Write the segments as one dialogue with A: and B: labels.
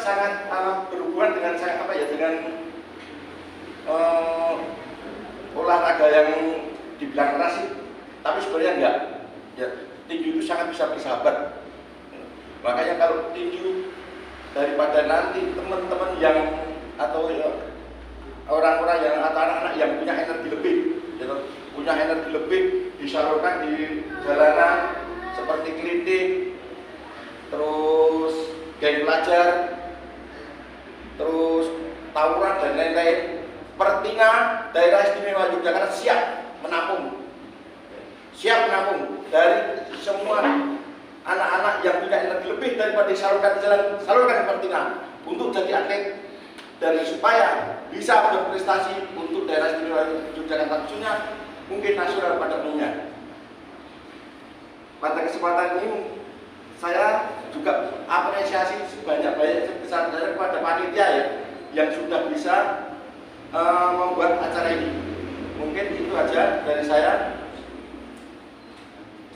A: sangat berhubungan dengan dengan olahraga yang dibilang keras sih, tapi sebenarnya enggak. Ya, tinju itu sangat bisa bersahabat. Makanya kalau tinju, daripada nanti teman-teman yang atau orang-orang yang atau anak-anak yang punya energi lebih, punya energi lebih disalurkan di jalanan seperti klinik, terus geng pelajar, terus tawuran dan lain-lain. Pertina daerah istimewa Yogyakarta siap menampung dari semua anak-anak yang punya energi lebih daripada disalurkan di jalan, salurkan ke Pertina untuk jadi atlet dan supaya bisa berprestasi untuk daerah istimewa Yogyakarta, khususnya mungkin nasional pada umumnya. Pada kesempatan ini saya juga apresiasi sebanyak-banyaknya sebesar-besarnya kepada panitia ya, yang sudah bisa membuat acara ini. Mungkin itu aja dari saya.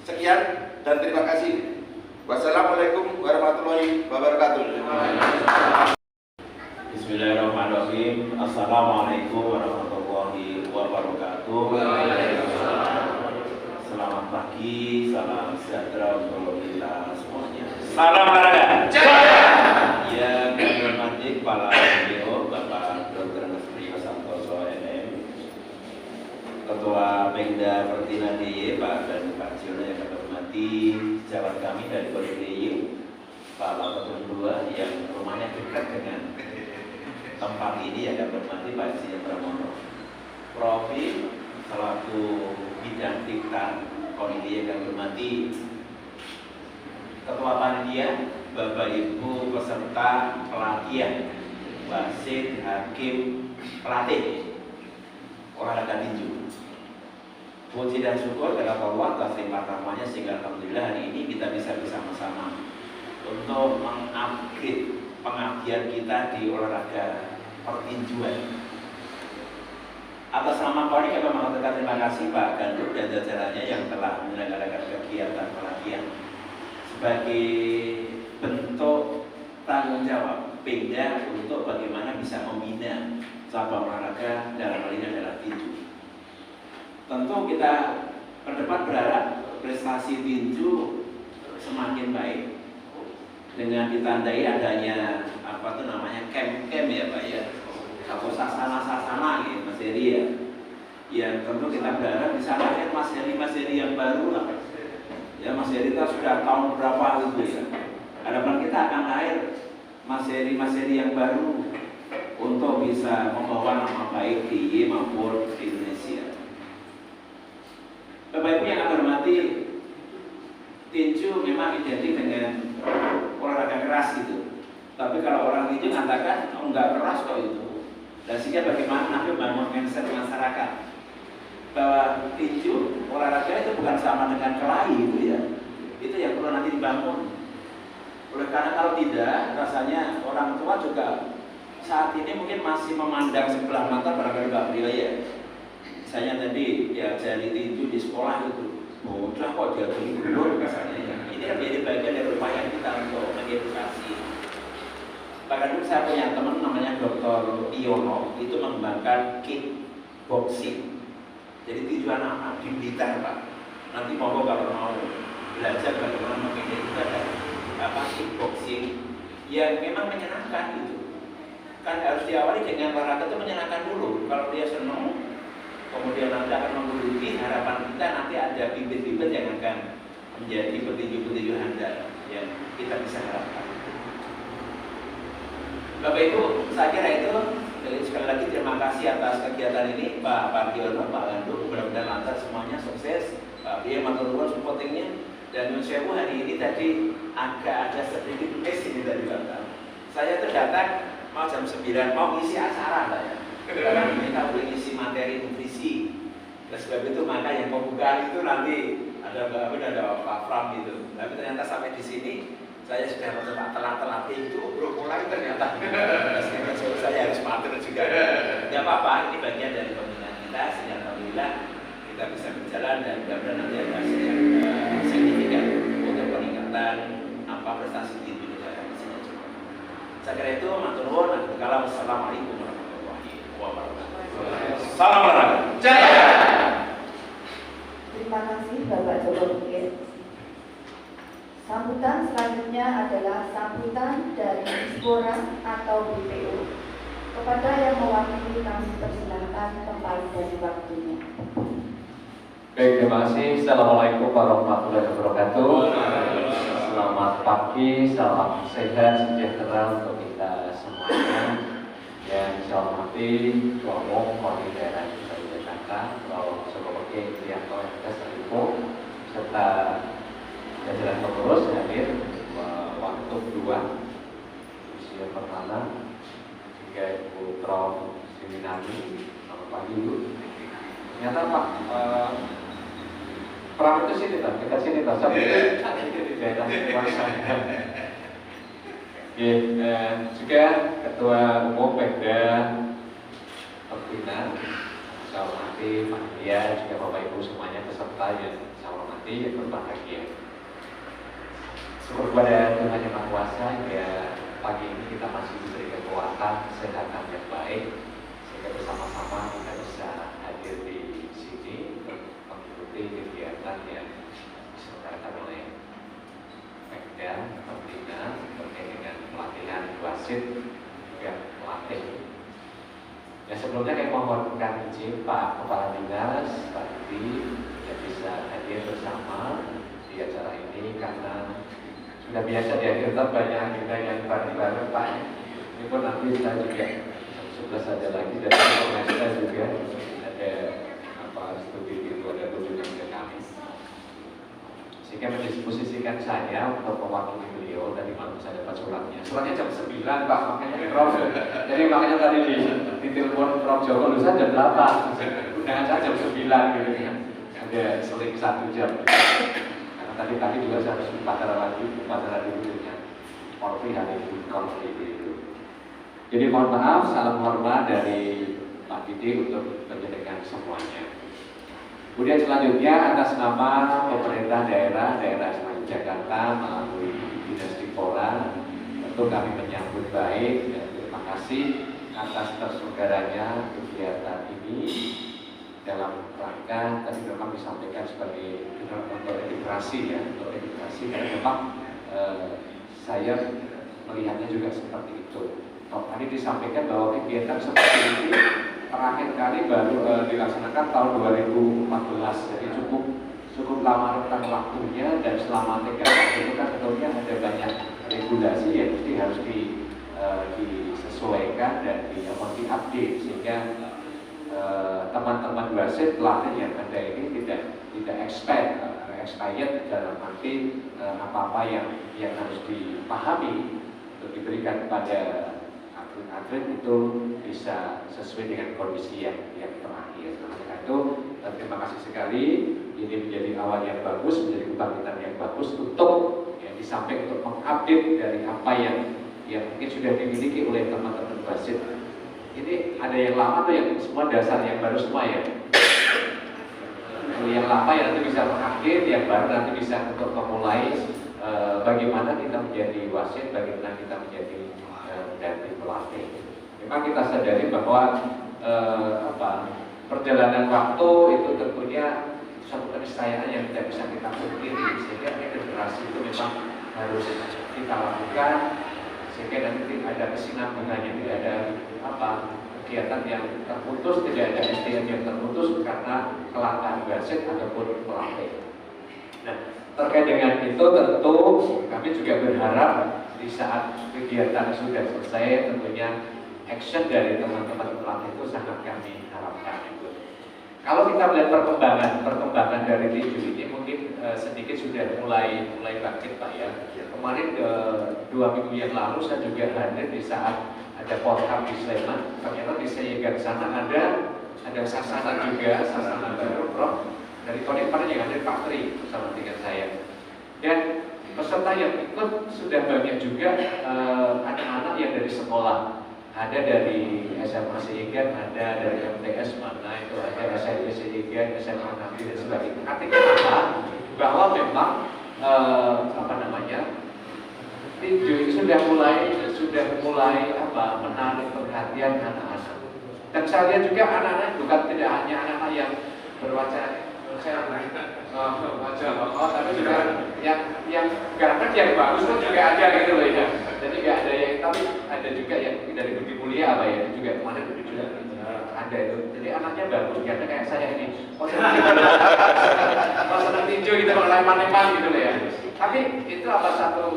A: Sekian dan terima kasih. Wassalamualaikum warahmatullahi wabarakatuh.
B: Bismillahirrahmanirrahim. Assalamualaikum warahmatullahi wabarakatuh. Selamat pagi, salam sejahtera untuk kita semuanya. Salam olahraga. Jaya. Yang kami hormati Kepala BPO Bapak Dr. Nastri Santoso MM, Ketua Pemda Pertina DIY Pak dan Pak Siono yang kami hormati, sejawat kami dari Polri DIY Pak Laporan 2 yang rumahnya dekat dengan tempat ini yang kami hormati Pak Sinya Pramono, Profi selaku bidang diktan Polri yang kami hormati, Ketua Panitia, Bapak Ibu peserta pelatihan, wasit, hakim, pelatih olahraga tinju. Puji dan syukur kepada Allah atas limpah rahmatnya sehingga alhamdulillah hari ini kita bisa bersama-sama untuk mengupgrade pengabdian kita di olahraga pertinjuan. Atas nama Polri kami mengucapkan terima kasih Pak Gandul dan jajarannya yang telah menyelenggarakan kegiatan pelatihan sebagai bentuk tanggung jawab Pemda untuk bagaimana bisa membina cabang olahraga dalam hal ini adalah tinju. Tentu kita ke depan berharap prestasi tinju semakin baik dengan ditandai adanya camp ya Pak ya, atau sasana gitu Mas Heri ya. Ya tentu kita berharap bisa lahir Mas Heri yang baru lah. Ya Mas Heri kita sudah tahun berapa gitu ya. Harapan kita akan lahir Mas Heri yang baru untuk bisa membawa nama baik di IY maupun di Indonesia. Bapak Ibu yang kami hormati, tinju memang identik dengan olahraga keras gitu. Tapi kalau orang tinju mengatakan enggak keras kok itu. Dan sehingga bagaimana nanti membangun mindset masyarakat bahwa tinju olahraga itu bukan sama dengan kelahi gitu ya. Itu yang perlu nanti dibangun. Oleh karena kalau tidak, rasanya orang tua juga saat ini mungkin masih memandang sebelah mata barangkali Mbak Brio ya. Saya tadi ya jadi tinju di sekolah itu, udah kok dia guru misalnya ya. Ini kan menjadi bagian dari upaya kita untuk mengedukasi. Bahkan dulu saya punya teman namanya Dr. Iono, itu mengembangkan kickboxing. Jadi tinju anak-anak di Blitar Pak. Nanti mau kalau mau belajar bagaimana mengedukasi kickboxing yang memang menyenangkan gitu. Kan harus diawali dengan olahraga itu menyenangkan dulu. Kalau dia senang, kemudian nanti akan menggeluti, harapan kita nanti ada bibit-bibit yang akan menjadi petinju-petinju handal yang kita bisa harapkan. Bapak Ibu, saya kira itu. Jadi sekali lagi terima kasih atas kegiatan ini Pak Pardiono, Pak Gandul, mudah-mudahan lancar semuanya, sukses. Pak Pia matur nuwun supportingnya. Dan Nyun Sewu hari ini tadi agak ada sedikit miss ini dari Bapak. Saya tuh datang mau jam 9 mau ngisi acara Pak ya. Karena kita boleh ngisi materi nutrisi. Dan sebab itu maka yang pembukaan itu nanti ada Mbak Amin, ada Pak Pram gitu. Tapi ternyata sampai di sini saya sudah mencoba telat-telat itu belum mulai ternyata. Saya harus matur juga. Tidak apa-apa, ini bagian dari pembinaan kita. Sehingga alhamdulillah kita bisa berjalan dan mudah-mudahan nanti ada hasil yang signifikan untuk peningkatan prestasi di negara. Saya kira itu matur nuwun. Assalamualaikum warahmatullahi wabarakatuh. Salam olahraga. Jaya.
C: Terima kasih Bapak Joko Bukit. Sambutan selanjutnya adalah sambutan dari Dispora atau BPU. Kepada yang mewakili kami persilahkan kembali dari waktunya.
D: Baik, terima kasih. Assalamualaikum warahmatullahi wabarakatuh. Selamat pagi, salam sehat, sejahtera untuk kita semuanya. Yang saya hormati Ketua Umum Koordinator Daerah Dki Jakarta, Prof. Joko Bukit Trianto MTS Alipo, serta jajaran pengurus hadir waktu kedua usia pertama, juga Ibu Prof. Siminani. Selamat pagi Bu. Ternyata Pak Pram itu sini Pak, dekat sini Pak, sampai di daerah kuasa. Juga Ketua Umum Pemda Pembina, saya hormati Pak Dia, juga Bapak Ibu semuanya peserta yang saya hormati, yang berbahagia. Syukur kepada Tuhan Yang Maha Kuasa, ya pagi ini kita masih diberi kekuatan, kesehatan yang baik, sehingga bersama-sama kita bisa hadir di sini untuk mengikuti kegiatan yang diselenggarakan oleh Pemda Pembina terkait dengan pelatihan wasit juga pelatih. Ya sebelumnya saya mohonkan izin Pak Kepala Dinas Pak Budi yang bisa hadir bersama di acara ini karena sudah biasa dihadirkan banyak agenda yang baru-baru Pak. Ini pun nanti kita juga sebelah saja lagi dari semester juga ada studi itu, ada kunjungan ke kami. Sehingga mendisposisikan saya untuk mewakili beliau. Tadi malam saya dapat suratnya. Suratnya jam 9 Pak, makanya Prof. Jadi makanya tadi di telepon Prof Joko Lusa jam 8. Undangan saya jam 9 gitu kan. Ada seling 1 jam. Tadi juga saya harus upacara dulu dengan Polri hari ini konflik itu. Jadi mohon maaf, salam hormat dari Pak Didi untuk penjagaan semuanya. Kemudian selanjutnya atas nama pemerintah daerah Jakarta melalui Dinas Dispora, tentu kami menyambut baik dan terima kasih atas terselenggaranya kegiatan ini dalam rangka tadi memang disampaikan sebagai untuk edukasi ya, untuk edukasi karena memang saya melihatnya juga seperti itu. Tadi disampaikan bahwa kegiatan seperti ini terakhir kali baru dilaksanakan tahun 2014, jadi cukup lama rentang waktunya dan selama 3 tahun itu kan tentunya ada banyak regulasi yang mesti harus disesuaikan dan diupdate sehingga teman-teman wasit pelatih yang ada ini tidak expired dalam arti apa-apa yang harus dipahami untuk diberikan kepada atlet itu bisa sesuai dengan kondisi yang terakhir. Karena itu terima kasih sekali, ini menjadi awal yang bagus, menjadi kebangkitan yang bagus untuk di samping untuk mengupdate dari apa yang mungkin sudah dimiliki oleh teman-teman wasit. Ini ada yang lama atau yang semua dasar yang baru semua ya? Yang lama yang nanti bisa mengupdate, yang baru nanti bisa untuk memulai bagaimana kita menjadi wasit, bagaimana kita menjadi ganti pelatih. Memang kita sadari bahwa perjalanan waktu itu tentunya suatu keniscayaan yang tidak bisa kita pungkiri, sehingga integrasi itu memang harus kita lakukan sehingga nanti ada kesinambungannya, tidak ada kegiatan yang terputus, tidak ada SDM yang terputus karena kelangkaan wasit ataupun pelatih. Nah, terkait dengan itu tentu kami juga berharap di saat kegiatan sudah selesai tentunya action dari teman-teman pelatih itu sangat kami harapkan itu. Kalau kita melihat perkembangan dari tinju ini mungkin sedikit sudah mulai bangkit Pak ya. Kemarin 2 minggu yang lalu saya juga hadir di saat ada Porham di Sleman. Ternyata di Seyegan sana ada sasaran juga, sasaran baru Prof dari Konekpan yang ada Pak Tri bersama dengan saya. Dan peserta yang ikut sudah banyak juga anak-anak yang dari sekolah. Ada dari SMA Seyegan, ada dari MTS mana itu, ada SMP Seyegan, SMA Nabi dan sebagainya. Artinya apa? Bahwa memang tinju sudah mulai sudah mulai menarik perhatian anak-anak. Dan saya lihat juga anak-anak bukan tidak hanya anak-anak yang berwajah tapi juga yang gerakan yang bagus pun juga ada gitu loh ya. Jadi nggak ada yang, tapi ada juga yang dari Budi Mulia itu juga kemarin juga ada itu. Jadi anaknya bagus, karena kayak saya ini, senang tinju gitu, leman-leman gitu loh ya. Tapi itu satu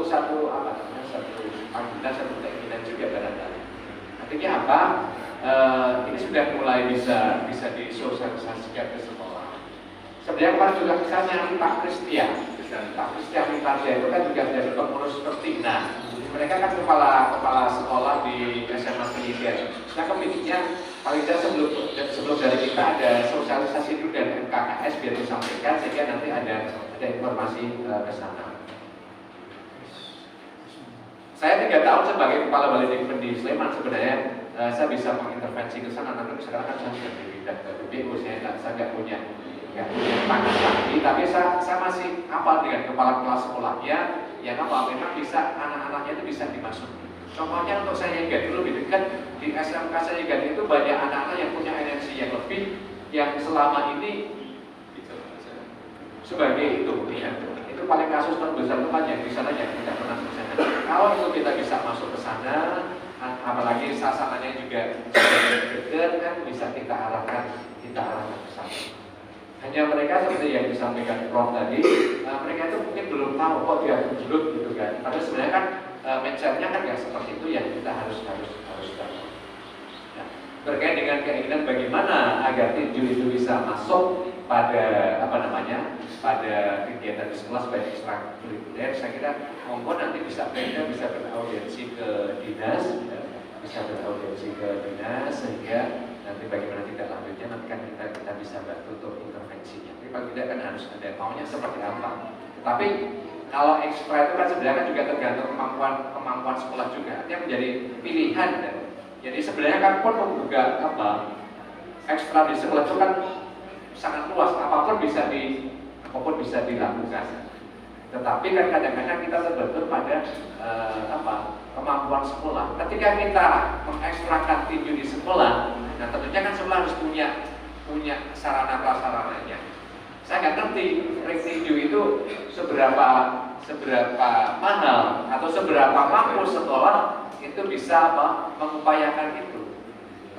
D: panggilan, satu keinginan juga barangkali. Artinya apa? Ini sudah mulai bisa disosialisasikan ke sekolah. Sebenarnya kemarin juga misalnya Pak Kristian Mitarja itu kan juga menjadi pengurus Pertina. Mereka kan kepala sekolah di SMA Pendidikan. Nah kemungkinan paling tidak sebelum dari kita ada sosialisasi itu dan MKKS biar disampaikan sehingga nanti ada informasi ke sana. Saya 3 tahun sebagai kepala Balai di Sleman sebenarnya saya bisa mengintervensi ke sana, tapi sekarang kan saya sudah dipindah ke BPU, saya nggak punya pangkat lagi, tapi saya masih hafal dengan kepala kelas sekolahnya yang memang bisa anak-anaknya itu bisa dimasuki. Contohnya untuk saya Sayegan dulu lebih dekat di SMK Sayegan itu banyak anak-anak yang punya energi yang lebih, yang selama ini sebagai itu ya. Itu paling kasus terbesar itu kan yang di sana yang tidak pernah selesai. Kalau itu kita bisa masuk ke sana, apalagi sasarannya juga dekat kan bisa kita arahkan ke sana. Hanya mereka seperti yang disampaikan Prof tadi, mereka itu mungkin belum tahu kok dia gelut gitu kan. Padahal sebenarnya kan mindsetnya kan nggak seperti itu yang kita harus tahu. Ya. Terkait dengan keinginan bagaimana agar tinju itu bisa masuk pada pada kegiatan di sekolah sebagai ekstrakurikuler, saya kira monggo nanti bisa beraudiensi ke dinas, sehingga nanti bagaimana tindak lanjutnya nanti kan kita bisa bantu untuk intervensinya. Tapi paling tidak kan harus ada maunya seperti apa. Tapi kalau ekstra itu kan sebenarnya kan juga tergantung kemampuan sekolah juga. Artinya menjadi pilihan. Jadi sebenarnya kan pun juga ekstra di sekolah itu kan sangat luas, apapun bisa dilakukan. Tetapi kan kadang-kadang kita terbentur pada kemampuan sekolah. Ketika kita mengekstrakan tinju di sekolah, nah tentunya kan sekolah harus punya sarana prasarananya. Saya nggak ngerti ring tinju itu seberapa mahal atau seberapa mampu sekolah itu bisa mengupayakan itu.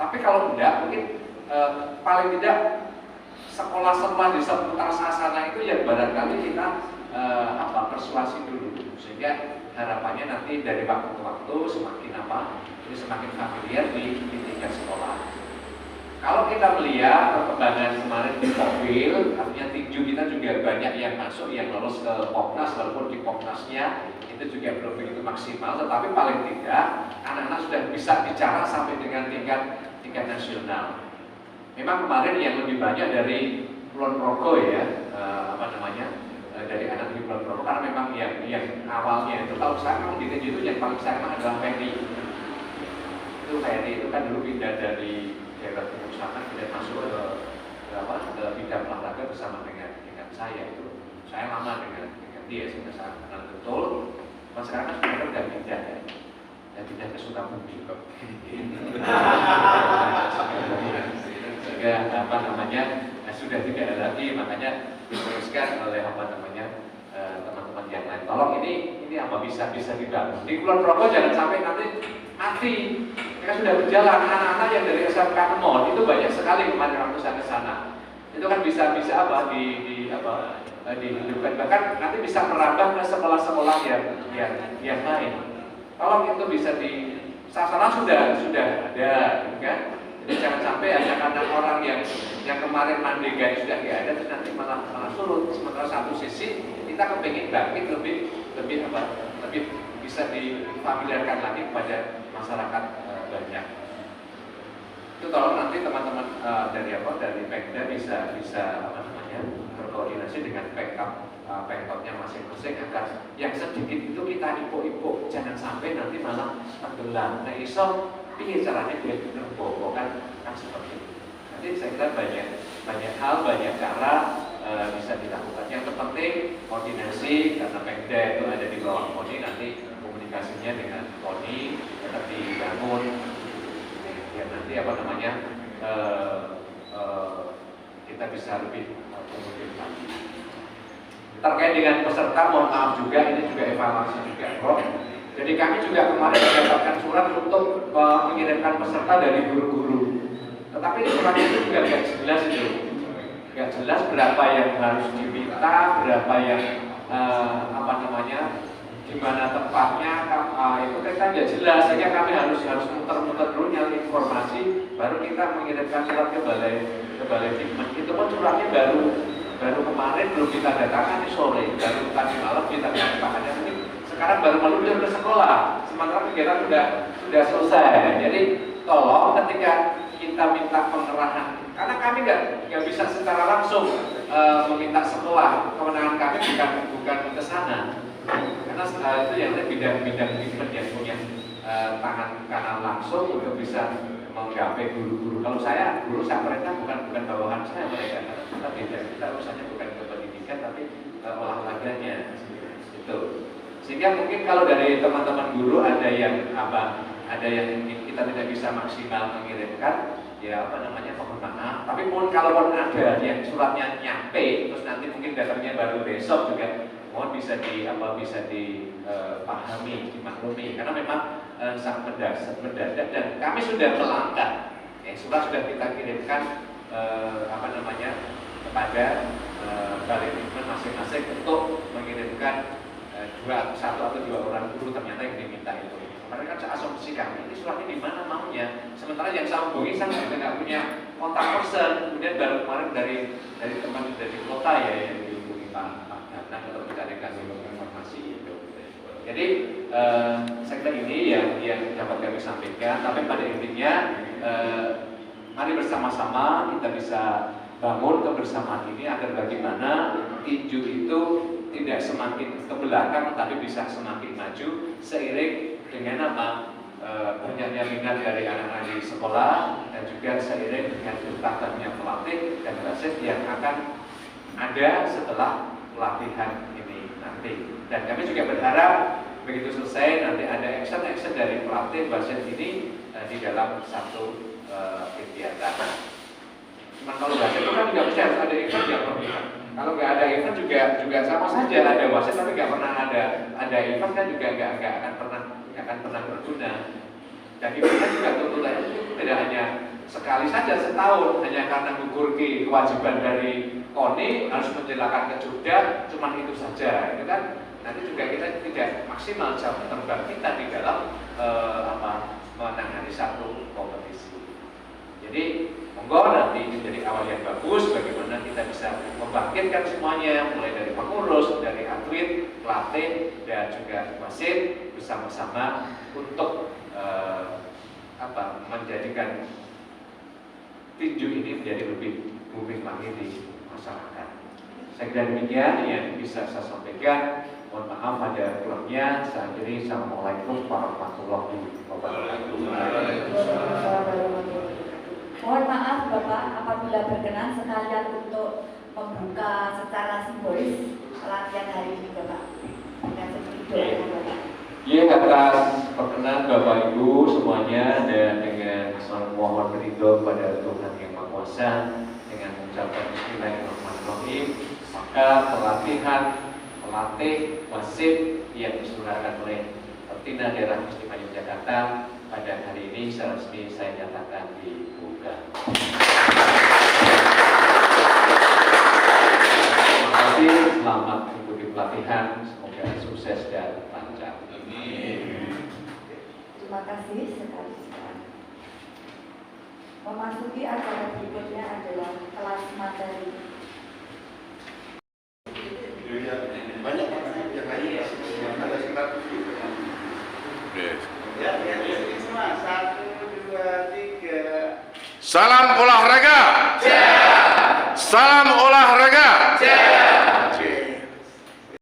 D: Tapi kalau tidak, mungkin paling tidak sekolah-sekolah di seputar sasana itu yang barangkali kita persuasi dulu, sehingga harapannya nanti dari waktu ke waktu semakin familiar di tingkat sekolah. Kalau kita melihat perkembangan kemarin di Popil, artinya tinju kita juga banyak yang masuk, yang lolos ke Popnas, walaupun di Popnasnya itu juga belum begitu maksimal, tetapi paling tidak anak-anak sudah bisa bicara sampai dengan tingkat nasional. Memang kemarin yang lebih banyak dari Kulon Progo dari anak di Kulon Progo, karena memang yang awalnya itu kalau saya memang di tinju itu yang paling sayang adalah Ferry. Itu kan dulu pindah dari daerah Timur Selatan, tidak masuk ke bidang olahraga bersama dengan saya itu. Saya lama dengan dia, sehingga saya kenal betul. Mas sekarang kan sudah pindah dan pindah ke Sukabumi. Sehingga sudah tidak ada lagi, makanya diteruskan oleh teman-teman yang lain. Tolong ini bisa dibangun. Di Kulon Progo jangan sampai nanti mati. Mereka sudah berjalan, anak-anak yang dari SMK Kemon itu banyak sekali kemarin waktu saya ke sana. Itu kan bisa dihidupkan, bahkan nanti bisa merambah ke sekolah-sekolah yang lain. Kalau itu bisa di sasana sudah ada, kan? Jadi jangan sampai hanya karena orang yang kemarin mandega sudah nggak ada, terus nanti malah surut. Sementara satu sisi kita kepingin bangkit lebih bisa difamiliarkan lagi kepada masyarakat banyak. Itu tolong nanti teman-teman dari Pemda bisa berkoordinasi dengan Pemkotnya masing-masing agar yang sedikit itu kita ipuk-ipuk, jangan sampai nanti malah tenggelam. Nah iso ini caranya biar terbobo kan seperti itu. Nanti saya kira banyak hal, banyak cara bisa dilakukan. Yang terpenting koordinasi, karena Pemda itu ada di bawah KONI, nanti komunikasinya dengan KONI nanti kita bisa lebih produktif lagi. Terkait dengan peserta, mohon maaf juga, ini juga evaluasi juga, Prof. Jadi kami juga kemarin mendapatkan surat untuk mengirimkan peserta dari guru-guru. Tetapi di surat itu juga nggak jelas itu, nggak jelas berapa yang harus diminta, berapa yang di mana tempatnya, itu kita nggak jelas. Sehingga kami harus muter-muter dulu nyari informasi, baru kita mengirimkan surat ke balai Dikmen. Itu pun suratnya baru kemarin belum kita datangkan di sore, baru tadi malam kita datangkannya. Sekarang baru meluncur ke sekolah, sementara kegiatan sudah selesai. Jadi tolong ketika kita minta pengerahan, karena kami nggak bisa secara langsung meminta sekolah, kewenangan kami bukan ke sana, karena itu yang bidang-bidang yang punya tangan kanan langsung untuk bisa menggapai guru-guru. Kalau saya guru, saya perintah bukan bawahan saya mereka, kita beda, kita urusannya bukan ke pendidikan tapi olahraganya itu. Sehingga mungkin kalau dari teman-teman guru ada yang kita tidak bisa maksimal mengirimkan, ya mohon maaf. Tapi pun kalau ada yang suratnya nyampe, terus nanti mungkin datangnya baru besok juga, mohon bisa dipahami, dimaklumi, karena memang sangat mendadak dan kami sudah melangkah. Surat sudah kita kirimkan kepada balai Dikmen masing-masing untuk mengirimkan satu atau dua orang guru ternyata yang diminta itu. Kemarin kan saya asumsikan ini suratnya di mana maunya. Sementara yang saya hubungi saya juga nggak punya kontak person. Kemudian baru kemarin dari teman dari kota ya yang dihubungi Pak Ganteng untuk kita dikasih informasi itu. Jadi saya kira ini yang dapat kami sampaikan. Tapi pada intinya mari bersama-sama kita bisa bangun kebersamaan ini agar bagaimana tinju itu tidak semakin ke belakang tapi bisa semakin maju seiring dengan banyaknya minat dari anak-anak di sekolah dan juga seiring dengan bertambahnya pelatih dan wasit yang akan ada setelah pelatihan ini nanti. Dan kami juga berharap begitu selesai nanti ada action dari pelatih wasit ini di dalam satu kegiatan. Cuma kalau wasit itu kan juga mesti harus ada event yang berbeda. Kalau nggak ada event juga sama saja, ada wasit tapi nggak pernah ada event kan juga nggak akan pernah berguna. Dan eventnya juga tuntutannya itu tidak hanya sekali saja setahun, hanya karena gugur kewajiban dari KONI harus menjelakan ke Jogja, cuma itu saja. Itu kan nanti juga kita tidak maksimal jam terbang kita di dalam menangani satu kompetisi. Jadi monggo nanti menjadi awal yang bagus bagaimana kita bisa membangkitkan semuanya mulai dari pengurus, dari atlet, pelatih dan juga wasit bersama-sama untuk menjadikan tinju ini menjadi lebih booming lagi di masyarakat. Saya kira demikian yang bisa saya sampaikan. Mohon maaf ada kurangnya. Saya akhiri. Assalamualaikum warahmatullahi wabarakatuh.
C: Mohon maaf Bapak, apabila berkenan sekalian untuk membuka secara simbolis pelatihan hari ini Bapak dengan seperti doa Bapak.
D: Ya, atas perkenan Bapak Ibu semuanya dan dengan mohon ridho kepada Tuhan Yang Maha Kuasa dengan mengucapkan Bismillahirrahmanirrahim, maka pelatih wasit yang diselenggarakan oleh Pertina Daerah Istimewa Yogyakarta pada hari ini secara resmi saya nyatakan dibuka. Terima kasih, selamat mengikuti pelatihan, semoga sukses dan lancar.
C: Terima kasih sekali. Memasuki acara berikutnya adalah kelas materi.
A: Banyak yang lain ada sekitar 7. Ya, semua 1, 2, 3.
E: Salam olahraga. Salam olahraga.